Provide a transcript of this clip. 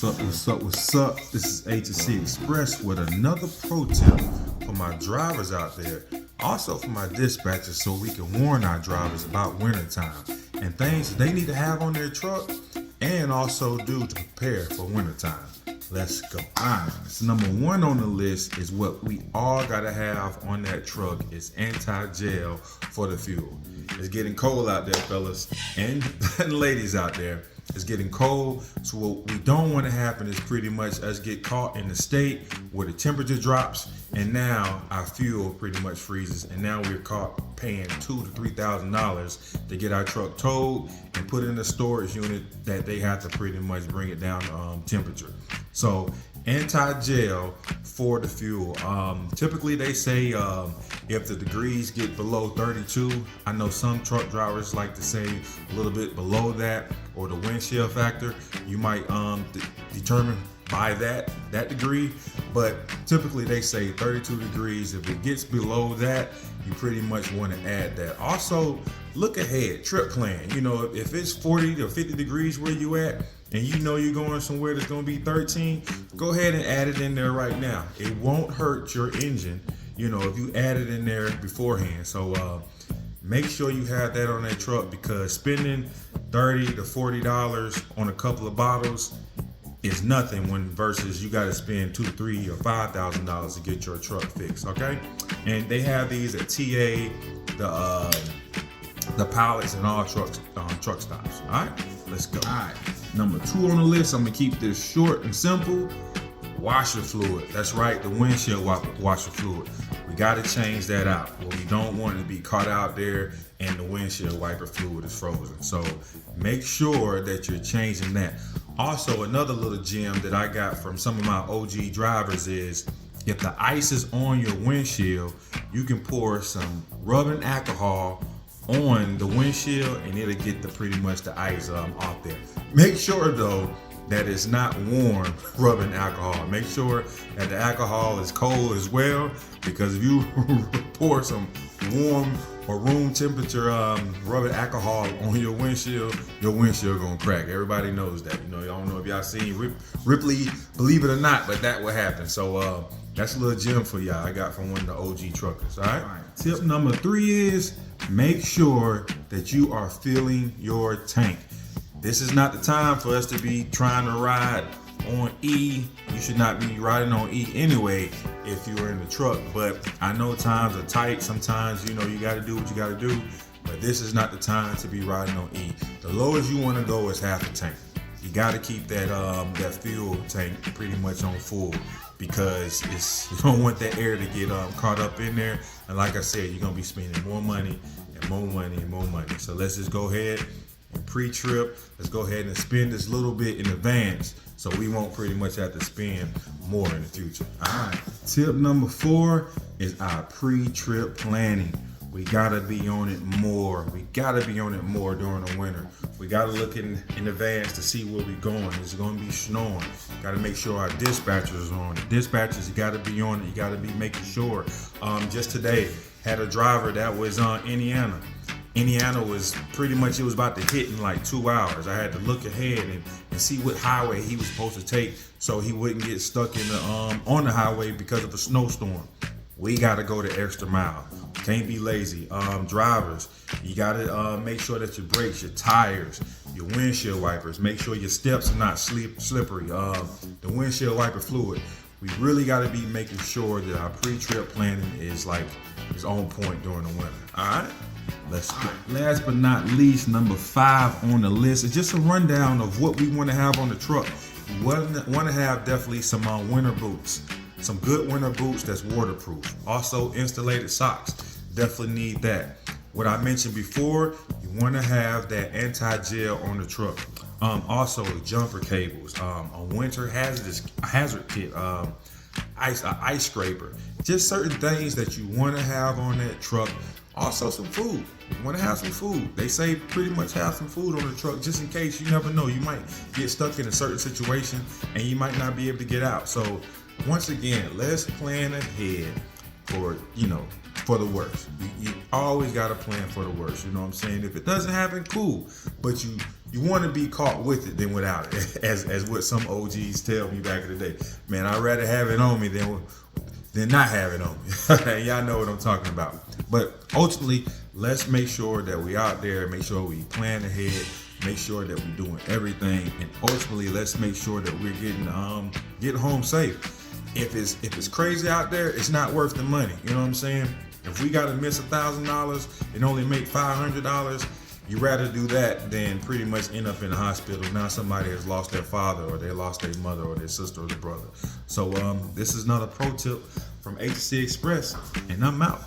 What's up? This is A to C Express with another pro tip for my drivers out there. Also for my dispatchers so we can warn our drivers about winter time and things that they need to have on their truck and also do to prepare for winter time. Let's go. Alright, so number one on the list is what we all gotta have on that truck is anti-gel for the fuel. It's getting cold out there, fellas and ladies out there. It's getting cold, so what we don't want to happen is pretty much us get caught in the state where the temperature drops and now our fuel pretty much freezes and now we're caught paying $2,000 to $3,000 to get our truck towed and put in a storage unit that they have to pretty much bring it down to temperature. So anti-gel for the fuel. Typically they say if the degrees get below 32, I know some truck drivers like to say a little bit below that or the wind chill factor, you might determine by that degree, but typically they say 32 degrees. If it gets below that, you pretty much want to add that. Also, look ahead, trip plan. You know, if it's 40 or 50 degrees where you at, and you know you're going somewhere that's going to be 13, go ahead and add it in there right now. It won't hurt your engine, you know, if you add it in there beforehand. So make sure you have that on that truck because spending $30 to $40 on a couple of bottles is nothing when versus you got to spend $2,000 to $3,000 or $5,000 to get your truck fixed. Okay, and they have these at TA, the pilots, and all truck stops. All right, let's go. All right, number two on the list. I'm gonna keep this short and simple. Washer fluid. That's right, the windshield washer fluid. We got to change that out. Well, we don't want it to be caught out there and the windshield wiper fluid is frozen. So make sure that you're changing that. Also, another little gem that I got from some of my OG drivers is if the ice is on your windshield, you can pour some rubbing alcohol on the windshield and it'll get pretty much the ice off there. Make sure though that it's not warm rubbing alcohol. Make sure that the alcohol is cold as well, because if you pour some warm or room temperature rubbing alcohol on your windshield gonna crack. Everybody knows that. You know, I don't know if y'all seen Ripley, believe it or not, but that will happen. So that's a little gem for y'all I got from one of the OG truckers. All right. Tip number 3 is make sure that you are filling your tank. This is not the time for us to be trying to ride on E. You should not be riding on E anyway if you're in the truck. But I know times are tight. Sometimes, you know, you got to do what you got to do. But this is not the time to be riding on E. The lowest you want to go is half a tank. You got to keep that fuel tank pretty much on full because you don't want that air to get caught up in there. And like I said, you're going to be spending more money and more money and more money. So let's just go ahead. Pre-trip, let's go ahead and spend this little bit in advance so we won't pretty much have to spend more in the future. All right, tip number 4 is our pre-trip planning. We gotta be on it more. We gotta be on it more during the winter. We gotta look in advance to see where we're going. Is it gonna be snowing? Gotta make sure our dispatchers are on it. Dispatchers, you gotta be on it. You gotta be making sure. Just today, had a driver that was on Indiana. Indiana was pretty much, it was about to hit in like 2 hours. I had to look ahead and see what highway he was supposed to take so he wouldn't get stuck in the on the highway because of a snowstorm. We gotta go the extra mile. Can't be lazy. Drivers, you gotta make sure that your brakes, your tires, your windshield wipers, make sure your steps are not slippery. The windshield wiper fluid. We really gotta be making sure that our pre-trip planning is on point during the winter. All right. Let's go. Last but not least, number 5 on the list is just a rundown of what we want to have on the truck. We want to have definitely some winter boots, some good winter boots that's waterproof. Also, insulated socks, definitely need that. What I mentioned before, you want to have that anti-gel on the truck. Also, jumper cables, a winter hazard kit, ice scraper, just certain things that you want to have on that truck. Also some food. You want to have some food. They say pretty much have some food on the truck just in case. You never know. You might get stuck in a certain situation and you might not be able to get out. So once again, let's plan ahead for the worst. You always got to plan for the worst. You know what I'm saying? If it doesn't happen, cool. But you you want to be caught with it than without it, as what some OGs tell me back in the day. Man, I'd rather have it on me than not have it on me. Y'all know what I'm talking about. But ultimately, let's make sure that we out there, make sure we plan ahead, make sure that we're doing everything, and ultimately, let's make sure that we're getting home safe. If it's crazy out there, it's not worth the money. You know what I'm saying? If we got to miss $1,000 and only make $500, you rather do that than pretty much end up in the hospital. Now somebody has lost their father, or they lost their mother, or their sister, or their brother. So this is another pro tip from HC Express, and I'm out.